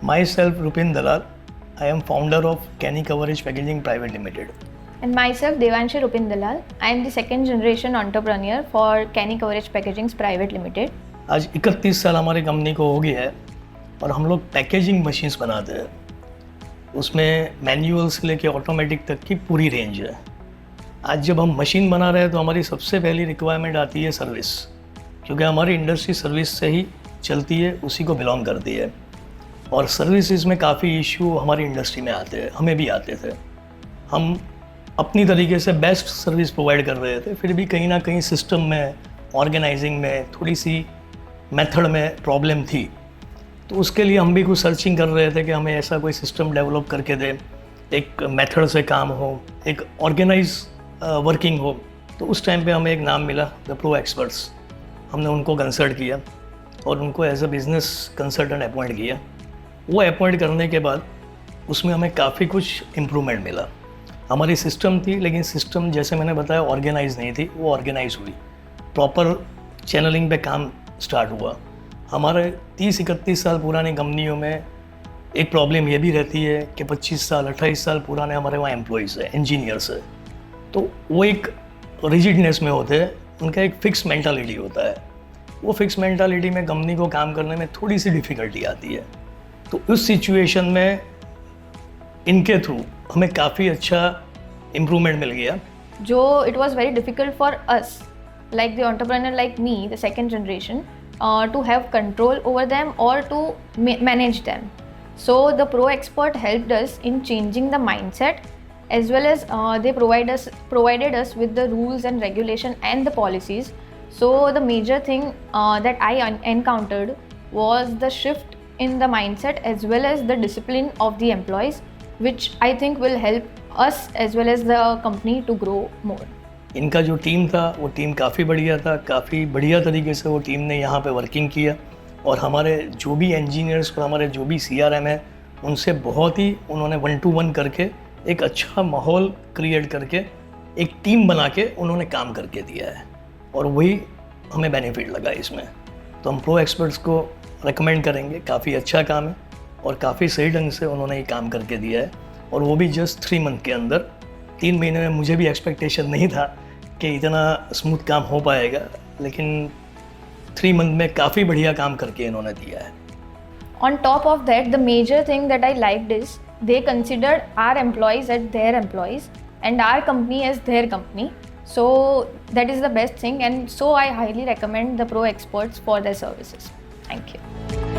Myself, Rupin Dalal. I am founder of Kenny Coverage Packaging Private Limited. And myself, Devanshi Rupin Dalal. I am the second generation entrepreneur for Kenny Coverage Packaging Private Limited. आज 31 साल हमारी company को हो गया है और हम लोग पैकेजिंग मशीन्स बनाते हैं। उसमें मैनुअल से लेके ऑटोमेटिक तक की पूरी रेंज है। आज जब हम मशीन बना रहे हैं तो हमारी सबसे पहली रिक्वायरमेंट आती है सर्विस, क्योंकि हमारी इंडस्ट्री सर्विस से ही चलती है, उसी को बिलोंग करती है। और सर्विसेज में काफ़ी इशू हमारी इंडस्ट्री में आते हैं, हमें भी आते थे। हम अपनी तरीके से बेस्ट सर्विस प्रोवाइड कर रहे थे, फिर भी कहीं ना कहीं सिस्टम में, ऑर्गेनाइजिंग में थोड़ी सी मेथड में प्रॉब्लम थी। तो उसके लिए हम भी कुछ सर्चिंग कर रहे थे कि हमें ऐसा कोई सिस्टम डेवलप करके दे, एक मेथड से काम हो, एक ऑर्गेनाइज वर्किंग हो। तो उस टाइम पे हमें एक नाम मिला, द प्रो एक्सपर्ट्स। हमने उनको कंसल्ट किया और उनको as a business consultant appoint किया। वो अपॉइंट करने के बाद उसमें हमें काफ़ी कुछ इम्प्रूवमेंट मिला। हमारी सिस्टम थी, लेकिन सिस्टम जैसे मैंने बताया ऑर्गेनाइज नहीं थी, वो ऑर्गेनाइज हुई, प्रॉपर चैनलिंग पे काम स्टार्ट हुआ। हमारे 30-31 साल पुरानी कंपनियों में एक प्रॉब्लम ये भी रहती है कि 25 साल 28 साल पुराने हमारे वहाँ एम्प्लॉयज़ है, इंजीनियर्स है, तो वो एक रिजिडनेस में होते हैं, उनका एक फ़िक्स मेंटालिटी होता है। वो फिक्स मेंटालिटी में कंपनी को काम करने में थोड़ी सी डिफ़िकल्टी आती है। तो उस सिचुएशन में इनके थ्रू हमें काफ़ी अच्छा इम्प्रूवमेंट मिल गया। जो it was very difficult for us, like the entrepreneur like me, the second generation, to have control over them or to manage them. So the Pro Expert helped us in changing the mindset, as well as they provided us with the rules and regulation and the policies. So the major thing that I encountered was the shift in the mindset as well as the discipline of the employees, which I think will help us as well as the company to grow more. इनका जो team था वो team काफ़ी बढ़िया था, काफ़ी बढ़िया तरीके से वो टीम ने यहाँ पे वर्किंग किया और हमारे जो भी इंजीनियर्स और हमारे जो भी CRM है उनसे बहुत ही उन्होंने 1-to-1 करके एक अच्छा माहौल क्रिएट करके एक टीम बना के उन्होंने काम करके दिया है और वही हमें बेनिफिट लगा इसमें। तो हम प्रो एक्सपर्ट्स को रेकमेंड करेंगे, काफ़ी अच्छा काम है और काफ़ी सही ढंग से उन्होंने ये काम करके दिया है और वो भी जस्ट 3 मंथ के अंदर। 3 महीने में मुझे भी एक्सपेक्टेशन नहीं था कि इतना स्मूथ काम हो पाएगा, लेकिन 3 मंथ में काफ़ी बढ़िया काम करके इन्होंने दिया है। On top of that, the major thing that I liked is they considered our employees as their employees and our company as their company. So that is the best thing, and so I highly recommend the Pro Experts for their services. Thank you.